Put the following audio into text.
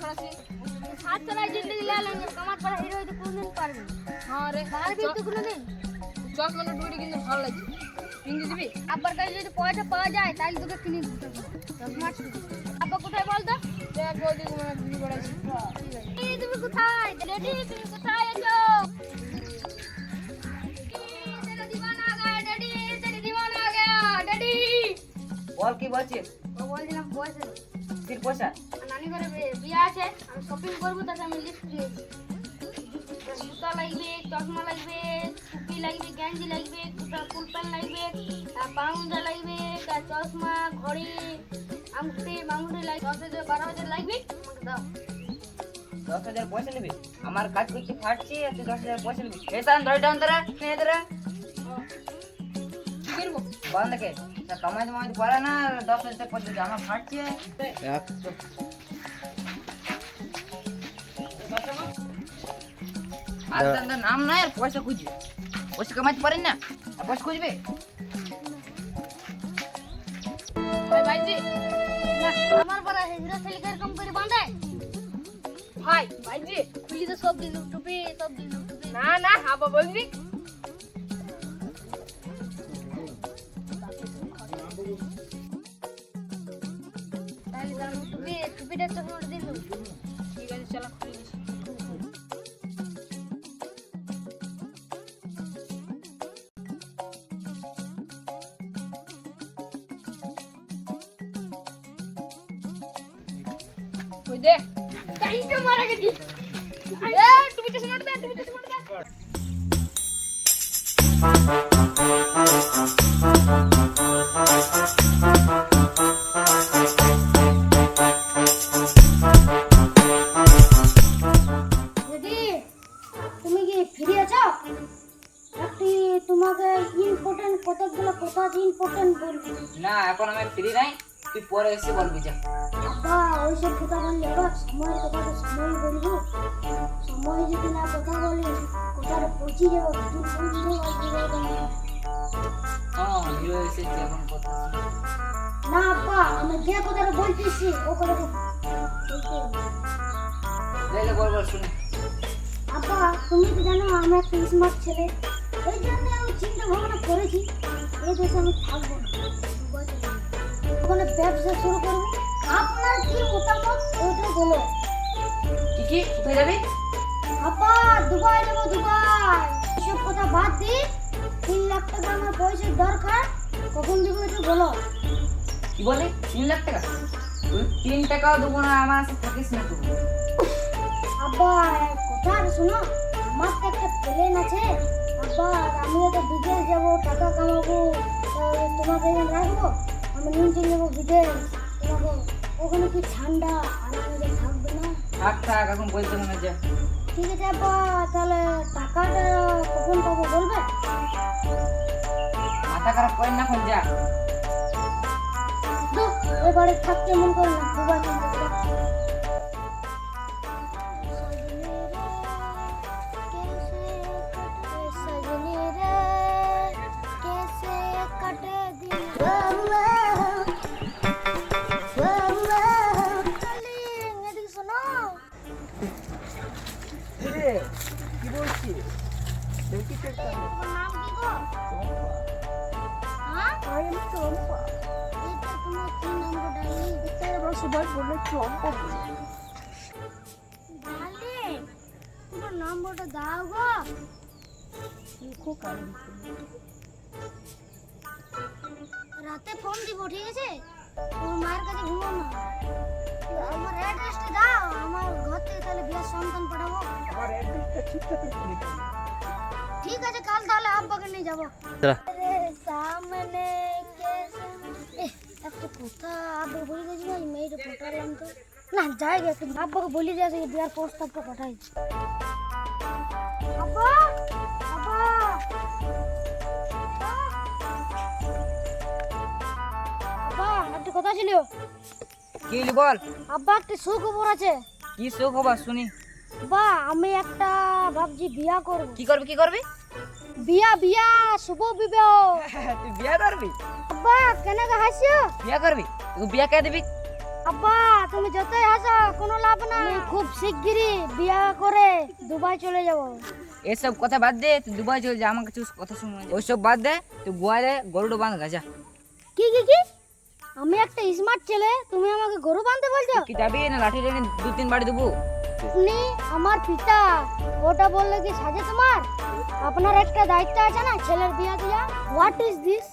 ছড়াছি हाथ चला जिंदगी ले लेंगे कमात पर हीरो तो कोन दिन पारबे হ্যাঁ রে बाहर भी तो कोन दिन চশমাটা ডুবি কিন্তু ভালো লাগছে কিনে দিবি আব্বার কাছে যদি পয়সা পাওয়া যায় তাহলে তোকে কিনে দিতে হবে চশমা আব্বা কোথায় বল তো দেখ ওদিকে মনে হয় ঘুরে বেড়াচ্ছি এই তুমি কোথায় রেডি তুমি কোথায় আছো तेरा दीवाना आ गया डैडी तेरा दीवाना आ गया डैडी বল কি বলছিস ও বলছিলাম পয়সা কির পয়সা নানি ঘরে বিয়ে আছে আমি শপিং করব তাতে আমি লিস্ট দিয়েছি জুতা লাগবে চশমা লাগবে টুপি লাগবে গেঞ্জি লাগবে ফুল প্যান্ট লাগবে পাউন্ডা লাগবে চশমা ঘড়ি আংটি মাংটি লাগবে 10,000 12,000 লাগবে আমাকে দাও 10,000 পয়সা নিবি আমার কাজ করছি ফাটছি আর তুই 10,000 পয়সা নিবি এতান ধরে ডাউন তোরা নে তোরা কি করবো বল নাকি তা কামাই মাই পারে না 10,000 পয়সা দিতে আমার ফাটছে আর তার নাম নাই আর পয়সা খুঁজবে পয়সা কামাইতে পারেন না আর পয়সা খুঁজবে ভাই ভাইজি না আমার বড় হিরো সেলিকার কোম্পানি বাঁধে ভাই ভাইজি খুলি তো সব দিন টুপি সব দিন টুপি না না আবার বলবি তাহলে দাম টুপিটা চশমা দিন ঠিক আছে চলো খুলে দিছি ওই দে টাইমটা মারা গেছি এ তুমি তো শুনতে দে তুমি তো শুনতে দে দিদি তুমি কি ফ্রি আছো একটি তোমাকে ইম্পর্টেন্ট কতগুলো কথা ইম্পর্টেন্ট বলবো না এখন আমি ফ্রি নাই তুই পরে এসে বলবি যা আব্বা ওইসব কথা বললে এবার সময়ের কথা তো সময় বলবো সময় যদি না কথা বলি কথাটা পৌঁছে যাবো দূর বন্ধু হ্যাঁ হিরো এসেছে এখন কথা না আব্বা আমি যে কথাটা বলতেছি ও কথাটা বলতে হবে। লে বল বল শুনি আব্বা তুমি তো জানো আমি একটা স্মার্ট ছেলে এই জন্য আমি চিন্তা ভাবনা করেছি এই দেশে আমি থাকবো না দুবাই চলে যাবো। ওখানে ব্যবসা শুরু করবো আপনার কি মতামত ওইটা বলো কি কি কোথায় যাবি আব্বা দুবাই যাবো দুবাই এসব কথা বাদ দি 3 লাখ টাকা আমার পয়সার দরকার কখন দেবো একটু বলো কি বলে 3 লাখ টাকা তুই 3 টাকাও দেবো না আমার কাছে থাকিস না তুই আব্বা কথা শোনো আমার তো একটা প্লেন আছে আব্বা আমিও তো বিদেশ যাবো টাকা কামাবো তোমাকে এখানে রাখবো আমি নিয়ে চলে যাবো বিদেশ তোমাকে ওখানে কি ঠান্ডা আরামে থাকবে না থাক থাক এখন বলতে মনে যা ঠিক আছে আব্বা তাহলে টাকাটা কখন পাবো বলবে মাথা খারাপ করেন না এখন যা ওই বাড়ি থাকতে মন করে না দুবার কি বলছিস দেখি তো নাম কি গো হ্যাঁ ভাই আমি চম্পা এটা তোমার কি নাম গো ডালি এটা এবার সবাই বলে চম্পা বলে ডালি তোমার নম্বরটা দাও গো দেখো কারণ রাতে ফোন দিব ঠিক আছে তোমার মায়ের কাছে ঘুমাও না আমার অ্যাড্রেসটা দাও আমার ঘর থেকে তাহলে বিয়ের সন্তান পাঠাবো আমার অ্যাড্রেসটা ঠিকঠাক লিখে ঠিক আছে কাল তাহলে আব্বাকে নিয়ে যাবো চলো। আরে সামনে একটা কথা আব্বা বলে গেছিল এই মেয়েটা পাঠালাম তো না যাই গে একটু আব্বাকে বলে দিয়ে আসি বিয়ার প্রস্তাবটা পাঠাই আব্বা আব্বা আব্বা একটা কথা ছিল কি হলি বল আব্বা একটা সুখবর আছে কি শোক হবা শুনি বা আমি একটা ভাবছি বিয়া করব কি করবি কি করবি বিয়া বিয়া শুভ বিবাহ তুই বিয়া করবি আব্বা কেন হাসিও বিয়া করবি তুই বিয়া কে দিবি আব্বা তুমি যতই হাসো কোনো লাভ নাই, খুব শিগগিরই বিয়া করে দুবাই চলে যাব। এসব কথা বাদ দে, তুই দুবাই চলে যা, আমার কাছে কথা শুন। ওইসব বাদ দে, তুই গোয়ালে গরুটা বাঁধ গাজা। কি কি কি? আমি একটা স্মার্ট ছেলে, তুমি আমাকে গরু বাঁধতে বলছো? কি যাবি না লাঠি টেনে 2-3 বাড়ি দেবো? আপনি আমার পিতা, ওটা বললে কি সাজে তোমার? আপনার একটা দায়িত্ব আছে না ছেলের বিয়া দিয়া। What is this?